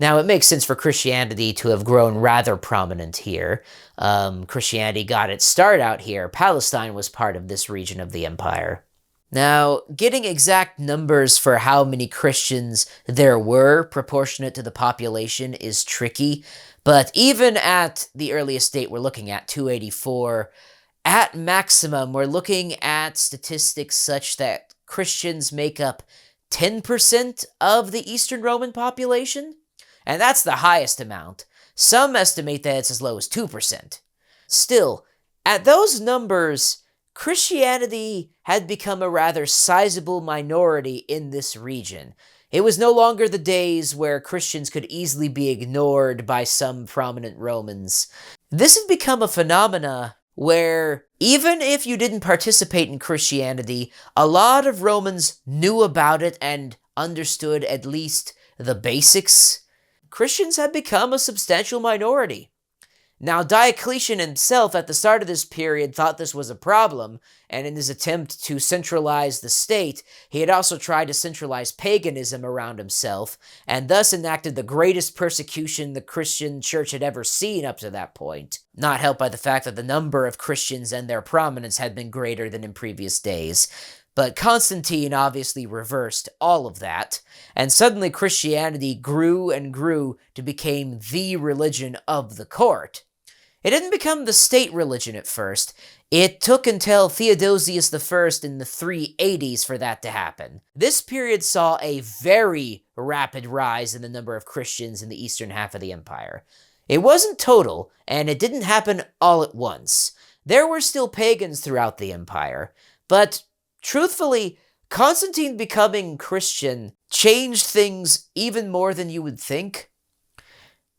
Now, it makes sense for Christianity to have grown rather prominent here. Christianity got its start out here. Palestine was part of this region of the empire. Now, getting exact numbers for how many Christians there were proportionate to the population is tricky, but even at the earliest date we're looking at, 284, at maximum, we're looking at statistics such that Christians make up 10% of the Eastern Roman population, and that's the highest amount. Some estimate that it's as low as 2%. Still, at those numbers, Christianity had become a rather sizable minority in this region. It was no longer the days where Christians could easily be ignored by some prominent Romans. This had become a phenomena where, even if you didn't participate in Christianity, a lot of Romans knew about it and understood at least the basics. Christians had become a substantial minority. Now, Diocletian himself, at the start of this period, thought this was a problem, and in his attempt to centralize the state, he had also tried to centralize paganism around himself, and thus enacted the greatest persecution the Christian church had ever seen up to that point, not helped by the fact that the number of Christians and their prominence had been greater than in previous days. But Constantine obviously reversed all of that, and suddenly Christianity grew and grew to become the religion of the court. It didn't become the state religion at first. It took until Theodosius I in the 380s for that to happen. This period saw a very rapid rise in the number of Christians in the eastern half of the empire. It wasn't total, and it didn't happen all at once. There were still pagans throughout the empire, but truthfully, Constantine becoming Christian changed things even more than you would think.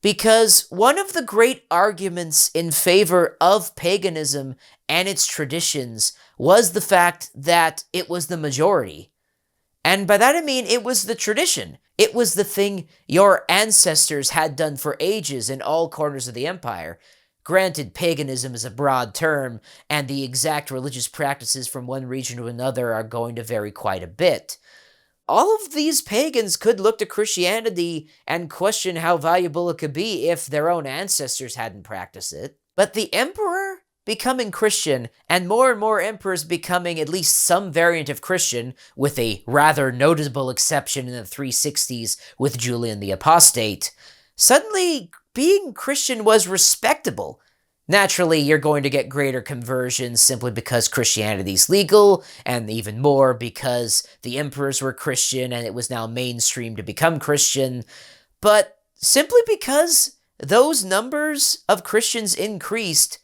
Because one of the great arguments in favor of paganism and its traditions was the fact that it was the majority. And by that I mean it was the tradition. It was the thing your ancestors had done for ages in all corners of the empire. Granted, paganism is a broad term, and the exact religious practices from one region to another are going to vary quite a bit. All of these pagans could look to Christianity and question how valuable it could be if their own ancestors hadn't practiced it. But the emperor becoming Christian, and more emperors becoming at least some variant of Christian, with a rather notable exception in the 360s with Julian the Apostate, suddenly being Christian was respectable. Naturally, you're going to get greater conversions simply because Christianity's legal, and even more because the emperors were Christian and it was now mainstream to become Christian. But simply because those numbers of Christians increased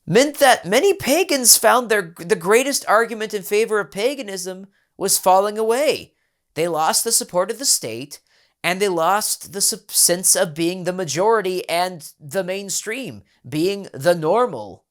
meant that many pagans found the greatest argument in favor of paganism was falling away. They lost the support of the state, and they lost the sense of being the majority and the mainstream, being the normal.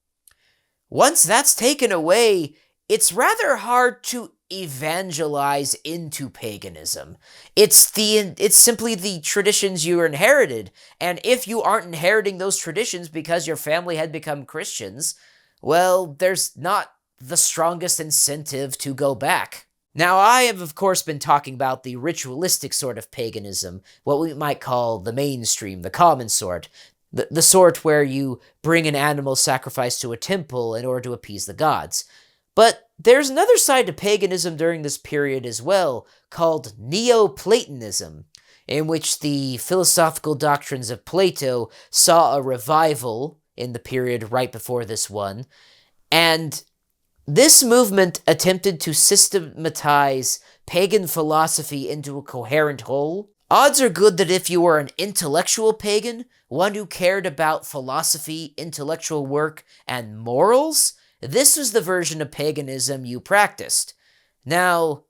Once that's taken away, it's rather hard to evangelize into paganism. It's simply the traditions you inherited, and if you aren't inheriting those traditions because your family had become Christians, well, there's not the strongest incentive to go back. Now, I have, of course, been talking about the ritualistic sort of paganism, what we might call the mainstream, the common sort, the sort where you bring an animal sacrifice to a temple in order to appease the gods. But there's another side to paganism during this period as well, called Neoplatonism, in which the philosophical doctrines of Plato saw a revival in the period right before this one, and this movement attempted to systematize pagan philosophy into a coherent whole. Odds are good that if you were an intellectual pagan, one who cared about philosophy, intellectual work, and morals, this was the version of paganism you practiced. Now,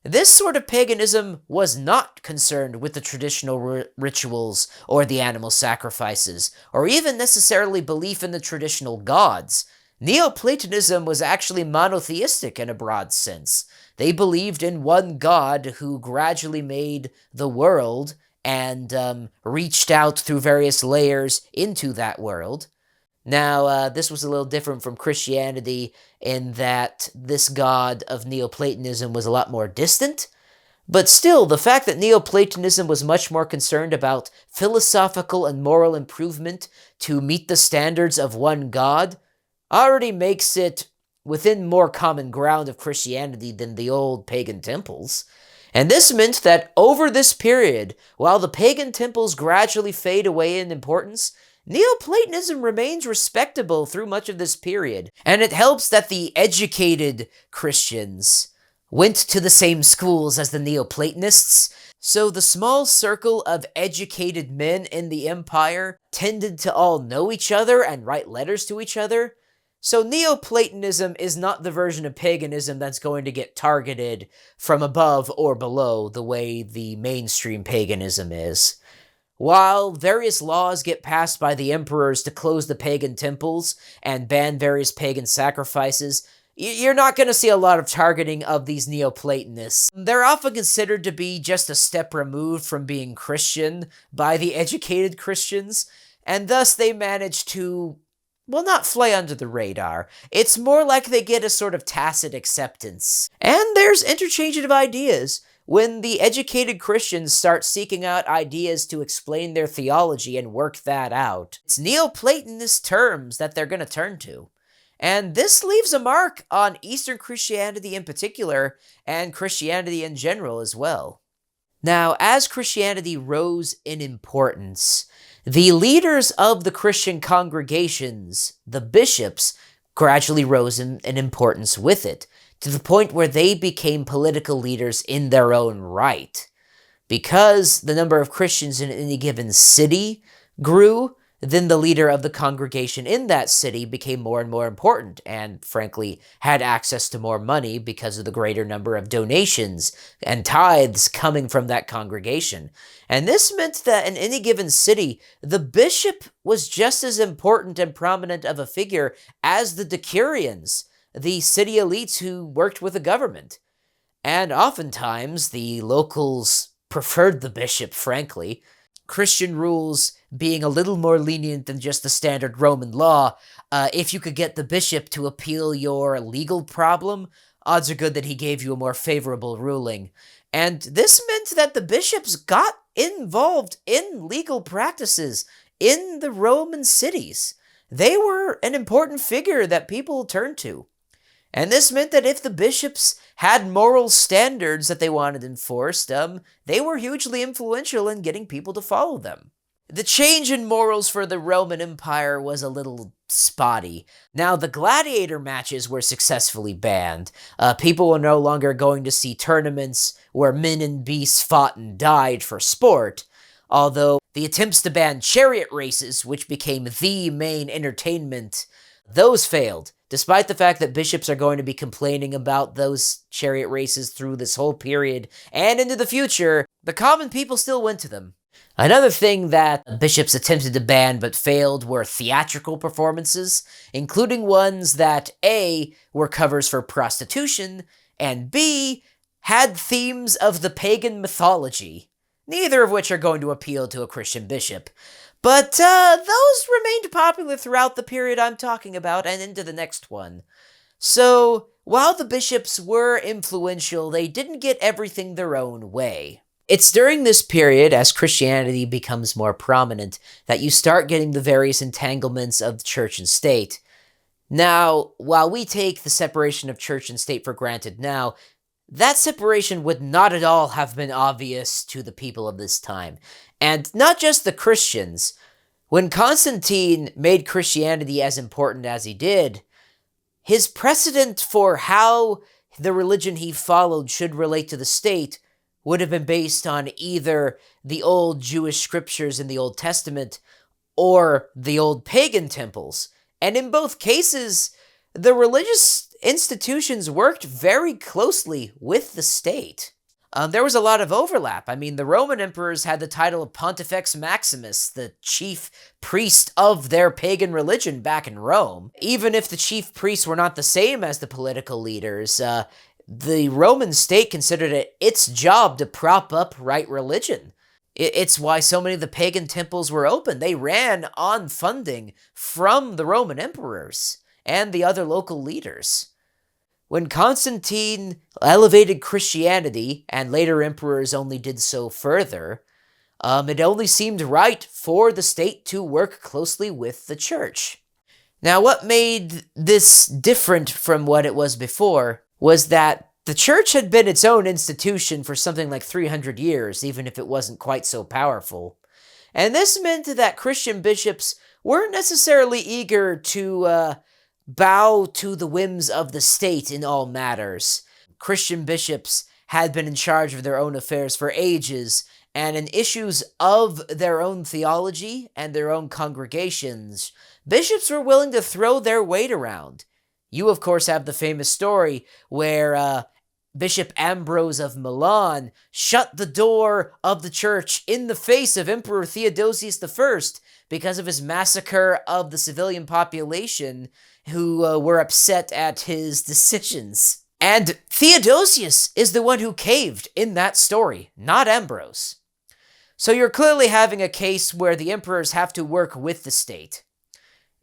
this sort of paganism was not concerned with the traditional rituals or the animal sacrifices, or even necessarily belief in the traditional gods. Neoplatonism was actually monotheistic in a broad sense. They believed in one god who gradually made the world and reached out through various layers into that world. Now, this was a little different from Christianity in that this god of Neoplatonism was a lot more distant, But still, the fact that Neoplatonism was much more concerned about philosophical and moral improvement to meet the standards of one God already makes it within more common ground of Christianity than the old pagan temples. And this meant that over this period, while the pagan temples gradually fade away in importance, Neoplatonism remains respectable through much of this period. And it helps that the educated Christians went to the same schools as the Neoplatonists, so the small circle of educated men in the empire tended to all know each other and write letters to each other. So Neoplatonism is not the version of paganism that's going to get targeted from above or below the way the mainstream paganism is. While various laws get passed by the emperors to close the pagan temples and ban various pagan sacrifices, you're not going to see a lot of targeting of these Neoplatonists. They're often considered to be just a step removed from being Christian by the educated Christians, and thus they manage to, well, not fly under the radar. It's more like they get a sort of tacit acceptance. And there's interchange of ideas. When the educated Christians start seeking out ideas to explain their theology and work that out, it's Neoplatonist terms that they're going to turn to. And this leaves a mark on Eastern Christianity in particular, and Christianity in general as well. Now, as Christianity rose in importance, the leaders of the Christian congregations, the bishops, gradually rose in importance with it, to the point where they became political leaders in their own right. Because the number of Christians in any given city grew, then the leader of the congregation in that city became more and more important, and frankly, had access to more money because of the greater number of donations and tithes coming from that congregation. And this meant that in any given city, the bishop was just as important and prominent of a figure as the decurions, the city elites who worked with the government. And oftentimes, the locals preferred the bishop, frankly. Christian rules being a little more lenient than just the standard Roman law. If you could get the bishop to appeal your legal problem, odds are good that he gave you a more favorable ruling. And this meant that the bishops got involved in legal practices in the Roman cities. They were an important figure that people turned to. And this meant that if the bishops had moral standards that they wanted enforced, they were hugely influential in getting people to follow them. The change in morals for the Roman Empire was a little spotty. Now, the gladiator matches were successfully banned. People were no longer going to see tournaments where men and beasts fought and died for sport, although the attempts to ban chariot races, which became the main entertainment, those failed. Despite the fact that bishops are going to be complaining about those chariot races through this whole period and into the future, the common people still went to them. Another thing that bishops attempted to ban but failed were theatrical performances, including ones that A, were covers for prostitution, and B, had themes of the pagan mythology, neither of which are going to appeal to a Christian bishop. But those remained popular throughout the period I'm talking about and into the next one. So, while the bishops were influential, they didn't get everything their own way. It's during this period, as Christianity becomes more prominent, that you start getting the various entanglements of church and state. Now, while we take the separation of church and state for granted now, that separation would not at all have been obvious to the people of this time. And not just the Christians. When Constantine made Christianity as important as he did, his precedent for how the religion he followed should relate to the state would have been based on either the old Jewish scriptures in the Old Testament or the old pagan temples. And in both cases, the religious institutions worked very closely with the state. There was a lot of overlap. I mean, the Roman emperors had the title of Pontifex Maximus, the chief priest of their pagan religion back in Rome. Even if the chief priests were not the same as the political leaders, the Roman state considered it its job to prop up right religion. It's why so many of the pagan temples were open. They ran on funding from the Roman emperors and the other local leaders. When Constantine elevated Christianity, and later emperors only did so further, it only seemed right for the state to work closely with the church. Now, what made this different from what it was before was that the church had been its own institution for something like 300 years, even if it wasn't quite so powerful. And this meant that Christian bishops weren't necessarily eager to bow to the whims of the state in all matters. Christian bishops had been in charge of their own affairs for ages, and in issues of their own theology and their own congregations, bishops were willing to throw their weight around. You, of course, have the famous story where Bishop Ambrose of Milan shut the door of the church in the face of Emperor Theodosius I because of his massacre of the civilian population who were upset at his decisions. And Theodosius is the one who caved in that story, not Ambrose. So you're clearly having a case where the emperors have to work with the state.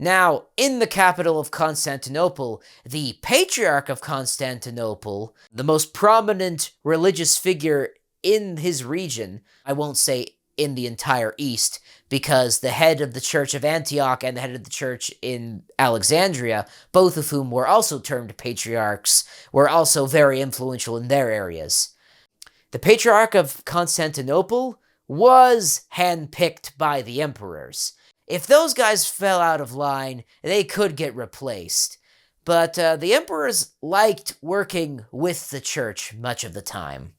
Now, in the capital of Constantinople, the Patriarch of Constantinople, the most prominent religious figure in his region, I won't say in the entire East, because the head of the Church of Antioch and the head of the church in Alexandria, both of whom were also termed patriarchs, were also very influential in their areas. The Patriarch of Constantinople was handpicked by the emperors. If those guys fell out of line, they could get replaced. But the emperors liked working with the church much of the time.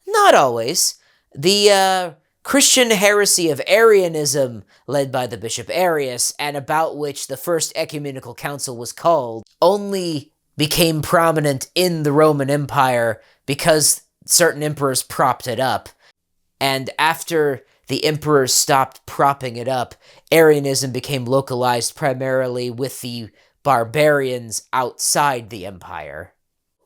Not always. The Christian heresy of Arianism, led by the Bishop Arius, and about which the First Ecumenical Council was called, only became prominent in the Roman Empire because certain emperors propped it up. And after the emperors stopped propping it up, Arianism became localized primarily with the barbarians outside the empire.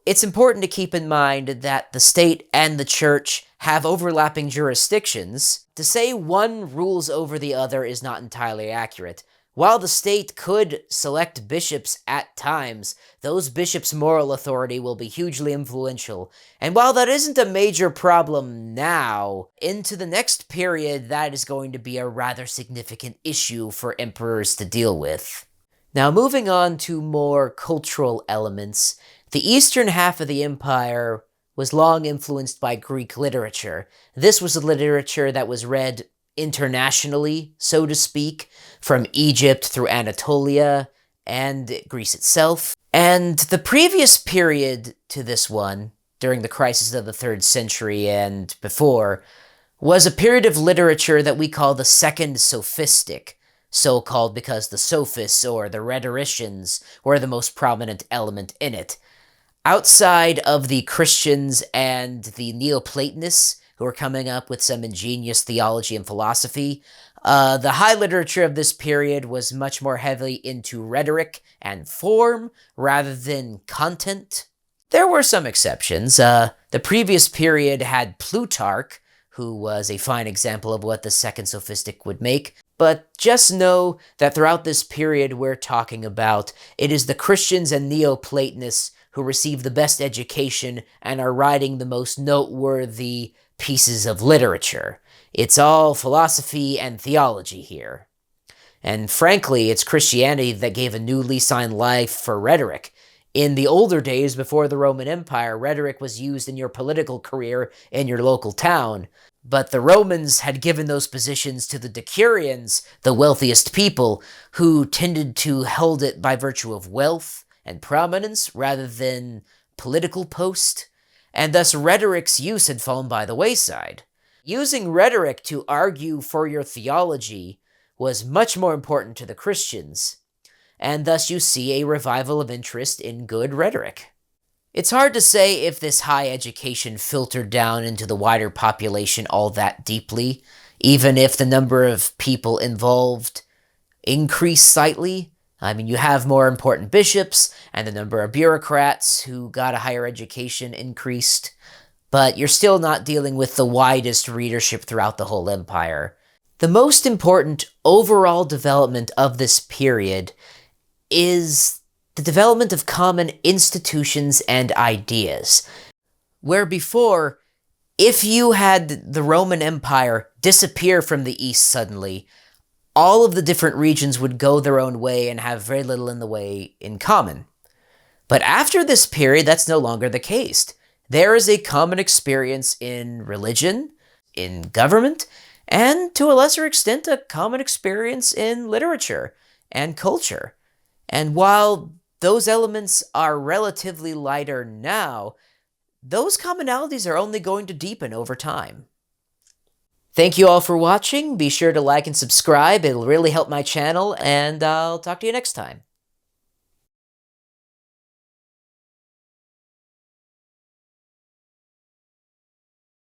It's important to keep in mind that the state and the church have overlapping jurisdictions. To say one rules over the other is not entirely accurate. While the state could select bishops at times, those bishops' moral authority will be hugely influential. And while that isn't a major problem now, into the next period, that is going to be a rather significant issue for emperors to deal with. Now, moving on to more cultural elements, the eastern half of the empire was long influenced by Greek literature. This was a literature that was read internationally, so to speak, from Egypt through Anatolia and Greece itself. And the previous period to this one, during the crisis of the 3rd century and before, was a period of literature that we call the Second Sophistic, so called because the sophists, or the rhetoricians, were the most prominent element in it. Outside of the Christians and the Neoplatonists, who were coming up with some ingenious theology and philosophy, the high literature of this period was much more heavily into rhetoric and form rather than content. There were some exceptions. The previous period had Plutarch, who was a fine example of what the Second Sophistic would make, but just know that throughout this period we're talking about, it is the Christians and Neoplatonists who receive the best education and are writing the most noteworthy pieces of literature. It's all philosophy and theology here. And frankly, it's Christianity that gave a new lease on life for rhetoric. In the older days, before the Roman Empire, rhetoric was used in your political career in your local town. But the Romans had given those positions to the decurions, the wealthiest people, who tended to hold it by virtue of wealth and prominence rather than political post. And thus rhetoric's use had fallen by the wayside. Using rhetoric to argue for your theology was much more important to the Christians, and thus you see a revival of interest in good rhetoric. It's hard to say if this high education filtered down into the wider population all that deeply, even if the number of people involved increased slightly. I mean, you have more important bishops, and the number of bureaucrats who got a higher education increased, but you're still not dealing with the widest readership throughout the whole empire. The most important overall development of this period is the development of common institutions and ideas. Where before, if you had the Roman Empire disappear from the East suddenly, all of the different regions would go their own way and have very little in the way in common. But after this period, that's no longer the case. There is a common experience in religion, in government, and to a lesser extent, a common experience in literature and culture. And while those elements are relatively lighter now, those commonalities are only going to deepen over time. Thank you all for watching. Be sure to like and subscribe. It'll really help my channel, and I'll talk to you next time.